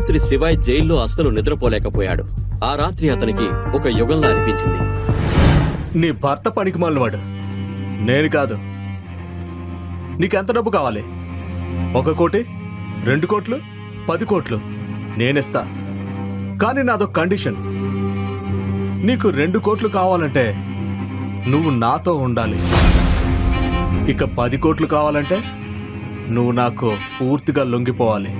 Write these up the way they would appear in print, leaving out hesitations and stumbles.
రాత్రి శివాయ్ జైల్లో అస్సలు నిద్రపోలేకపోయాడు. ఆ రాత్రి అతనికి ఒక యుగంలా అనిపించింది. నీ భర్త పనికి మాలినవాడు, నేను కాదు. నీకెంత డబ్బు కావాలి? 1 కోటి, 2 కోట్లు, 10 కోట్లు నేనిస్తా. కానీ నాదొక కండిషన్. నీకు 2 కోట్లు కావాలంటే నువ్వు నాతో ఉండాలి. ఇక 10 కోట్లు కావాలంటే నువ్వు నాకు పూర్తిగా లొంగిపోవాలి.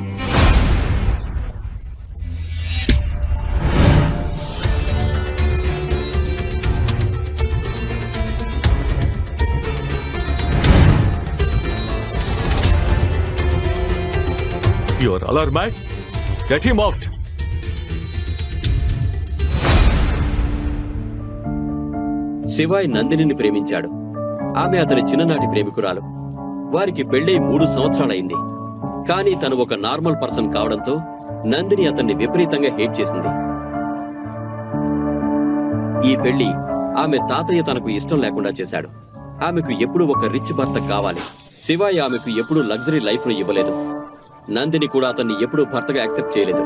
Your alarm, man. Get him out. Shivay నందినిని ప్రేమించాడు. ఆమె అతని చిన్ననాటి ప్రేమికురాలు. వారికి పెళ్ళై 3 సంవత్సరాలైంది. కానీ తను ఒక నార్మల్ పర్సన్ కావడంతో నందిని అతన్ని విపరీతంగా హేట్ చేసింది. ఈ పెళ్లి ఆమె తాతయ్య తనకు ఇష్టం లేకుండా చేశాడు. ఆమెకు ఎప్పుడూ ఒక రిచ్ భర్త కావాలి. శివాయ్ ఆమెకు ఎప్పుడూ లగ్జరీ లైఫ్ ను ఇవ్వలేదు. నందిని కూడా అతన్ని ఎప్పుడూ భర్తగా యాక్సెప్ట్ చేయలేదు.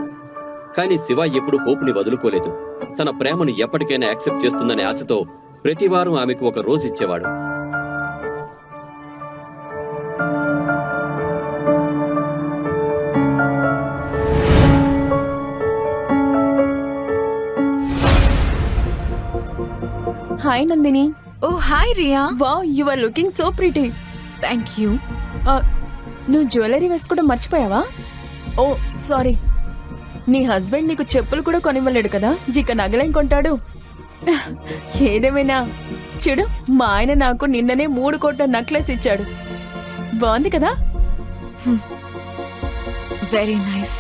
కానీ శివాయ్ ఎప్పుడూ హోప్ ని వదులుకోలేదు. తన ప్రేమను ఎప్పటికైనా యాక్సెప్ట్ చేస్తుందనే ఆశతో ప్రతివారం ఆమెకు ఒక రోజు ఇచ్చేవాడు. Hi Nandini. Oh hi Riya. Wow, you are looking so pretty. Thank you. నువ్వు జ్యువెలరీ వేసుకోవడం మర్చిపోయావా? ఓ సారీ. నీ హస్బెండ్ నీకు చెప్పులు కూడా కొనివ్వలేడు కదా, ఇక నగలేం కొంటాడు? ఏదేమైనా చూడు, మా ఆయన నాకు నిన్ననే 3 కోట్ల నెక్లెస్ ఇచ్చాడు. బాగుంది కదా? Very nice.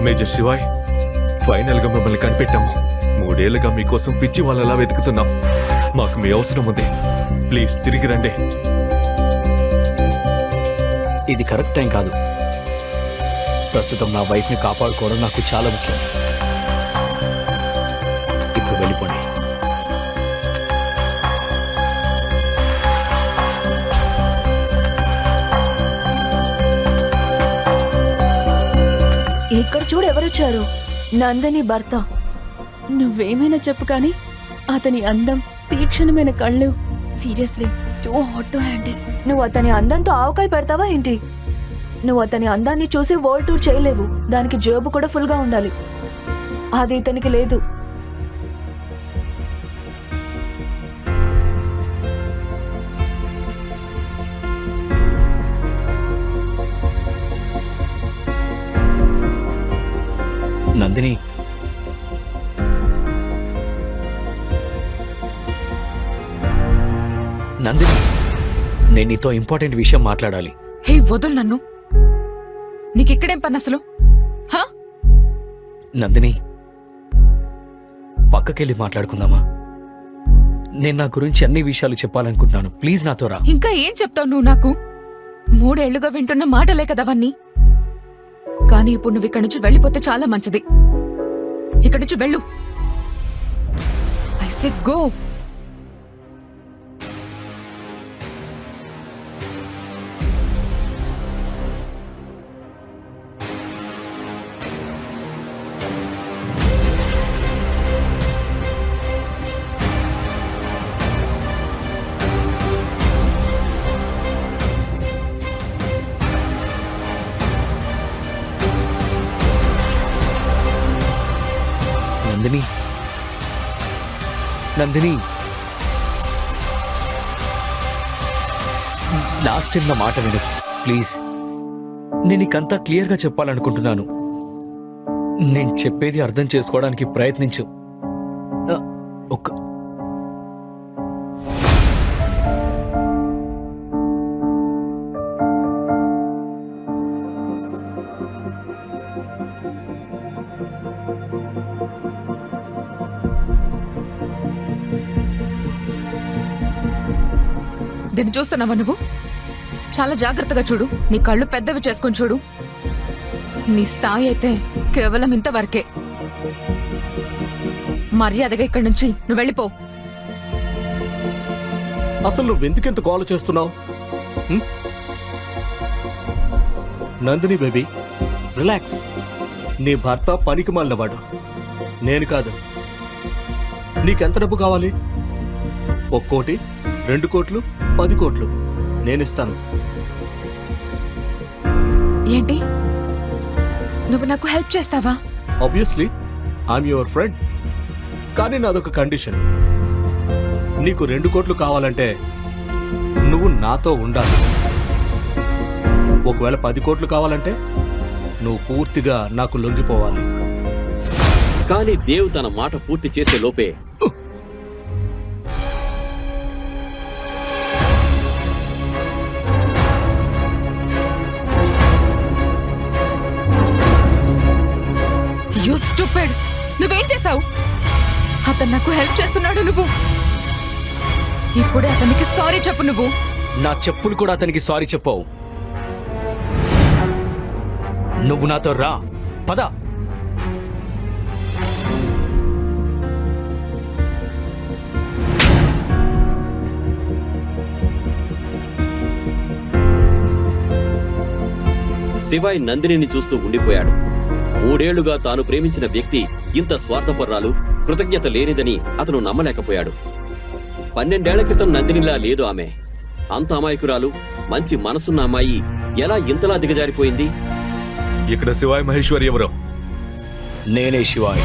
Major Shivay, final గా మిమ్మల్ని కనిపెట్టాము. 3 ఏళ్లుగా మీకోసం పిచ్చి వాళ్ళలా వెతుకుతున్నాం. మాకు మీ అవసరం ఉంది. ప్లీజ్ తిరిగి రండి. ఇది కరెక్ట్ టైం కాదు. ప్రస్తుతం నా వైఫ్ ని కాపాడుకోవడం నాకు చాలా ముఖ్యం. ఇప్పుడు వెళ్ళిపోండి. ఇక్కడ చూడు, ఎవరొచ్చారు? నందిని భర్త. నువ్వేమైనా చెప్పు కానీ అతని అందం, తీక్షణమైన కళ్ళు seriously too hot to handle. నువ్వు అతని అందంతో ఆవకాయ పెడతావా ఏంటి? నువ్వు అతని అందాన్ని చూసి వరల్డ్ టూర్ చేయలేవు. దానికి జేబు కూడా ఫుల్ గా ఉండాలి. అది ఇతనికి లేదు. నందిని, నందిని, నేను నీతో ఇంపార్టెంట్ విషయం మాట్లాడాలి. హే వదులు నన్ను. నీకిక్కడేం పని అసలు? హా? నందిని, పక్కకెళ్ళి మాట్లాడుకుందామా? నేను నా గురించి అన్ని విషయాలు చెప్పాలనుకుంటున్నాను. ప్లీజ్ నాతో రా. ఇంకా ఏం చెప్తావు నువ్వు నాకు? 3 ఏళ్లుగా వింటున్న మాటలే కదవన్నీ. కానీ ఇప్పుడు నువ్వు ఇక్కడి నుంచి వెళ్ళిపోతే చాలా మంచిది. ఇక్కడి నుంచి వెళ్ళు. I say go. Nandini, Nandini, last time నా మాట విను ప్లీజ్. నేను నీకంతా క్లియర్గా చెప్పాలనుకుంటున్నాను. నేను చెప్పేది అర్థం చేసుకోవడానికి ప్రయత్నించు. ఒక్క దీన్ని చూస్తున్నావా నువ్వు? చాలా జాగ్రత్తగా చూడు. నీ కళ్ళు పెద్దవి చేసుకొని చూడు. నీ స్థాయి అయితే కేవలం ఇంతవరకే. మర్యాదగా ఇక్కడి నుంచి నువ్వు వెళ్ళిపో. అసలు నువ్వెందుకెంత గోల చేస్తున్నావు? Nandini baby, relax. నీ భర్త పనికి మాలినవాడు, నేను కాదు. నీకెంత డబ్బు కావాలి? 1 కోటి, 2 కోట్లు, 10 కోట్లు నేనిస్తాను. ఏంటి, నువ్వు నాకు హెల్ప్ చేస్తావా? Obviously I'm your friend. కానీ నాదొక కండిషన్. నీకు 2 కోట్లు కావాలంటే నువ్వు నాతో ఉండాలి. ఒకవేళ 10 కోట్లు కావాలంటే నువ్వు పూర్తిగా నాకు లొంగిపోవాలి. కానీ దేవ్ తన మాట పూర్తి చేసే లోపే యూ స్టూపిడ్! నువ్వేం చేసావు? అతను నాకు హెల్ప్ చేస్తున్నాడు. నువ్వు ఇప్పుడే అతనికి సారీ చెప్పు. నువ్వు నా చెప్పులు కూడా అతనికి సారీ చెప్పావు. నువ్వు నాతో రా, పద. శివాయ్ నందినిని చూస్తూ ఉండిపోయాడు. 3 ఏళ్లుగా తాను ప్రేమించిన వ్యక్తి ఇంత స్వార్థపర్రాలు, కృతజ్ఞత లేనిదని అతను నమ్మలేకపోయాడు. 12 ఏళ్ల క్రితం నందినిలా లేదు ఆమె. అంత అమాయకురాలు, మంచి మనసున్న అమ్మాయి ఎలా ఇంతలా దిగజారిపోయింది? ఇక్కడ శివాయ్ మహేశ్వరి ఎవరో? నేనే శివాయ్.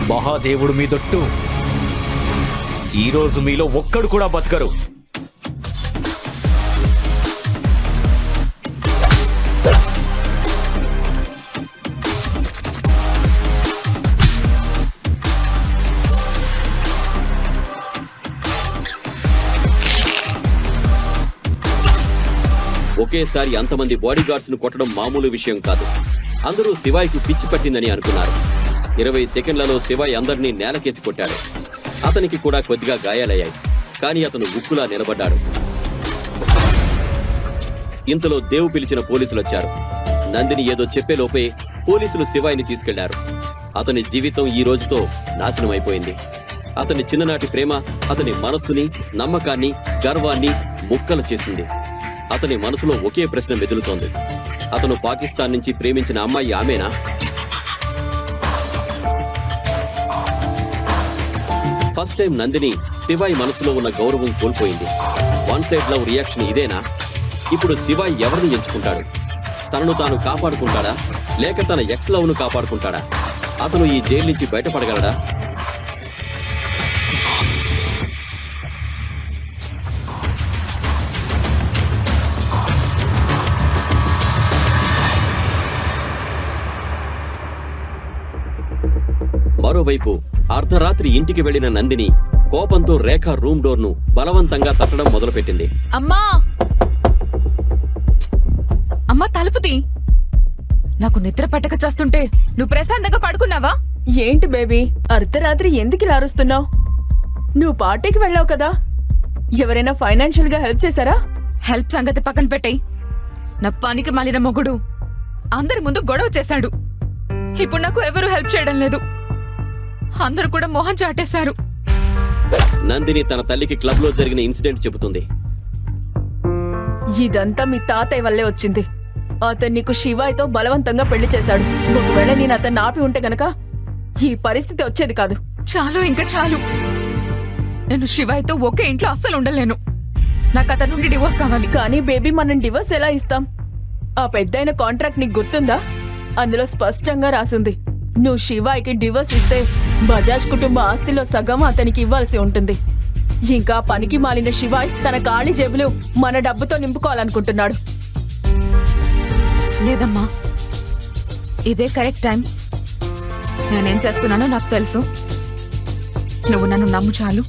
మహాదేవుడు మీ దొట్టు. ఈరోజు మీలో ఒక్కడు కూడా బతకరు. ఒకేసారి అంతమంది బాడీగార్డ్స్ ను కొట్టడం మామూలు విషయం కాదు. అందరూ శివాయ్కు పిచ్చి పట్టిందని అనుకున్నారు. 20 సెకండ్లలో శివాయ్ అందరినీ నేలకేసి కొట్టాడు. అతనికి కూడా కొద్దిగా గాయాలయ్యాయి. కానీ అతను ఉక్కులా నిలబడ్డాడు. ఇంతలో దేవు పిలిచిన పోలీసులొచ్చారు. నందిని ఏదో చెప్పేలోపే పోలీసులు శివాయ్ని తీసుకెళ్లారు. అతని జీవితం ఈ రోజుతో నాశనమైపోయింది. అతని చిన్ననాటి ప్రేమ అతని మనస్సుని, నమ్మకాన్ని, గర్వాన్ని ముక్కలు చేసింది. అతని మనసులో ఒకే ప్రశ్న మెదులుతోంది. అతను పాకిస్తాన్ నుంచి ప్రేమించిన అమ్మాయి ఆమెనా? ఫస్ట్ టైం నందిని శివాయ్ మనసులో ఉన్న గౌరవం కోల్పోయింది. 1 సైడ్ లవ్ రియాక్షన్ ఇదేనా? ఇప్పుడు శివాయ్ ఎవరిని ఎంచుకుంటాడు? తనను తాను కాపాడుకుంటాడా, లేక తన ఎక్స్ లవ్ ను కాపాడుకుంటాడా? అతను ఈ జైలు నుంచి బయటపడగలడా? మరోవైపు అర్ధరాత్రి ఇంటికి వెళ్లిన నందిని కోపంతో రేఖ రూమ్ డోర్ ను బలవంతంగా తట్టడం మొదలుపెట్టింది. అమ్మా, అమ్మా తలుపు తీ. నాకు నిద్ర పట్టక చేస్తుంటే నువ్వు ప్రశాంతంగా పడుకున్నావా? ఏంటి బేబీ, అర్ధరాత్రి ఎందుకు ఇలా అరుస్తున్నావు? నువ్వు పార్టీకి వెళ్ళావు కదా, ఎవరైనా ఫైనాన్షియల్ గా హెల్ప్ చేశారా? హెల్ప్ సంగతి పక్కన పెట్టేయ్. నా పనికి మాలిన మొగుడు అందరి ముందు గొడవ చేశాడు. ఇప్పుడు నాకు ఎవరు హెల్ప్ చేయడం లేదు. అందరూ కూడా మొహం చాటేశారు. నందిని తన తల్లికి క్లబ్ లో జరిగిన ఇన్సిడెంట్ చెబుతుంది. ఇదంతా మీ తాతయ్య వల్లే వచ్చింది. అతను నీకు శివాయ్తో బలవంతంగా పెళ్లి చేశాడు. ఒకవేళ నేను అతన్ని ఆపి ఉంటే గనక ఈ పరిస్థితి వచ్చేది కాదు. చాలు, ఇంకా చాలు. నేను శివాయ్తో ఒకే ఇంట్లో అస్సలు ఉండలేను. నాకు అతని నుండి డివోర్స్ కావాలి. కానీ బేబీ, మనం డివోర్స్ ఎలా ఇస్తాం? ఆ పెద్దయిన కాంట్రాక్ట్ నీకు గుర్తుందా? అందులో స్పష్టంగా రాసుంది, నువ్వు శివాయ్కి డివోర్స్ ఇస్తే బజాజ్ కుటుంబ ఆస్తిలో సగం అతనికి ఇవ్వాల్సి ఉంటుంది. ఇంకా పనికి మాలిన శివాయ్ తన ఖాళీ జేబులు మన డబ్బుతో నింపుకోవాలనుకుంటున్నాడు. లేదమ్మా, ఇదే కరెక్ట్ టైం. నేనేం చేస్తున్నానో నాకు తెలుసు. నువ్వు నన్ను నమ్ము చాలు.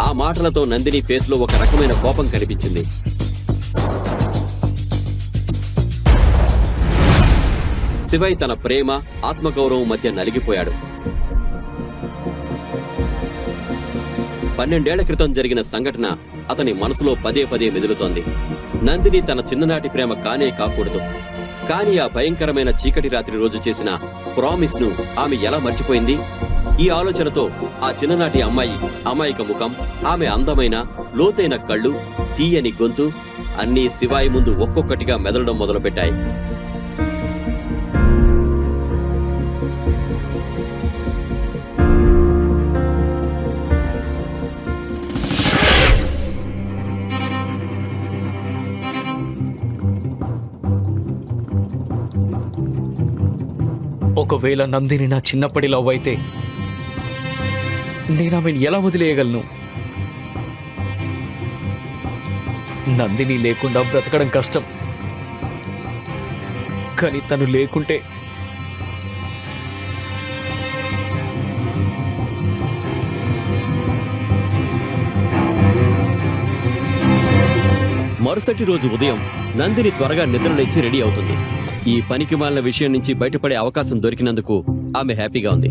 ఆ మాటలతో నందిని ఫేస్ లో ఒక రకమైన కోపం కనిపించింది. శివయ్ తన ప్రేమ, ఆత్మగౌరవం మధ్య నలిగిపోయాడు. 12 ఏళ్ల క్రితం జరిగిన సంఘటన అతని మనసులో పదే పదే మెదులుతోంది. నందిని తన చిన్ననాటి ప్రేమ కానే కాకూడదు. కానీ ఆ భయంకరమైన చీకటి రాత్రి రోజు చేసిన ప్రామిస్ ను ఆమె ఎలా మర్చిపోయింది? ఈ ఆలోచనతో ఆ చిన్ననాటి అమ్మాయి అమాయక ముఖం, ఆమె అందమైన లోతైన కళ్ళు, తీయని గొంతు అన్నీ శివాయి ముందు ఒక్కొక్కటిగా మెదలడం మొదలుపెట్టాయి. ఒకవేళ నందిని నా చిన్నప్పటి లవ్ అయితే నేను ఆమెను ఎలా వదిలేయగలను? నందిని లేకుండా బ్రతకడం కష్టం, కానీ తను లేకుంటే మరుసటి రోజు ఉదయం నందిని త్వరగా నిద్రలేచి రెడీ అవుతుంది. ఈ పనికిమాలిన విషయం నుంచి బయటపడే అవకాశం దొరికినందుకు ఆమె హ్యాపీగా ఉంది.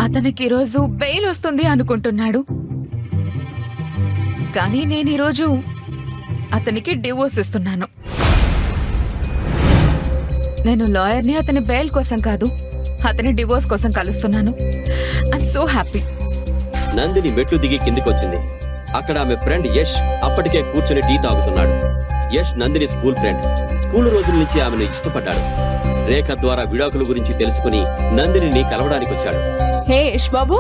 అతనికి ఈరోజు బెయిల్ వస్తుంది అనుకుంటున్నాడు, కానీ నేను ఈరోజు అతనికి డివోర్స్ ఇస్తున్నాను. నేను లాయర్ని అతని బెయిల్ కోసం కాదు, అతని డివోర్స్ కోసం కలుస్తున్నాను. I'm so happy. నందిని మెట్లు దిగి కిందికొచ్చింది. అక్కడ ఆమె ఫ్రెండ్ యష్ అప్పటికే కూర్చుని టీ తాగుతున్నాడు. Yash Nandini school friend. School రోజుల నుంచి ఆమెను ఇష్టపడ్డాడు. రేఖ ద్వారా విడాకుల గురించి తెలుసుకుని నందిని కలవడానికి వచ్చాడు. హే యష్ బాబు,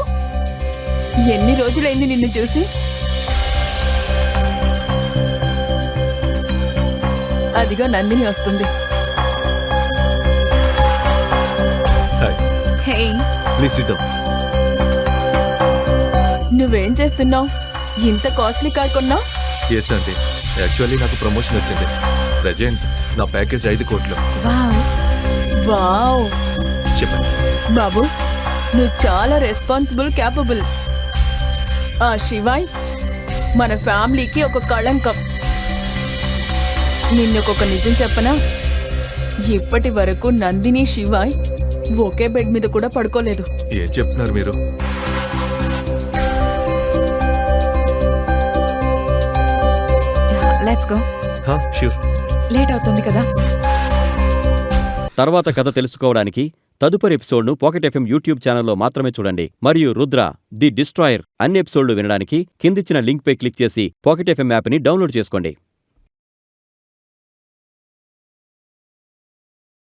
ఎన్ని రోజులైంది నిన్ను చూసి? అదిగో నందిని వస్తుంది. హే, ప్లీజ్ సిట్ డౌన్. నువ్వేం చేస్తున్నావు? ఇంత కాస్ట్లీ కార్ కొన్నావు? ఎస్ అంటే యాక్చువల్లీ నాకు ప్రమోషన్ వచ్చింది. ప్రెజెంట్ నా ప్యాకేజ్ 5 కోట్లు. వావ్. వావ్ చెప్పండి. బాబు, నువ్వు చాలా రెస్పాన్సిబుల్, క్యాపబుల్. ఆ శివాయ్ మన ఫ్యామిలీకి ఒక కళంకం. నిన్నొక నిజం చెప్పనా? ఇప్పటి వరకు నందిని శివాయ్ ఒకే బెడ్ మీద కూడా పడుకోలేదు. ఏం చెప్తున్నారు మీరు? Let's go. ష్యూర్. లేట్ అవుతుంది కదా. తర్వాత కథ తెలుసుకోవడానికి తదుపరి ఎపిసోడ్ను పాకెట్ ఎఫ్ఎం యూట్యూబ్ ఛానల్లో మాత్రమే చూడండి. మరియు రుద్ర ది డిస్ట్రాయర్ అన్ని ఎపిసోడ్లు వినడానికి కిందిచ్చిన లింక్ పై క్లిక్ చేసి పాకెట్ ఎఫ్ఎం యాప్ని డౌన్లోడ్ చేసుకోండి.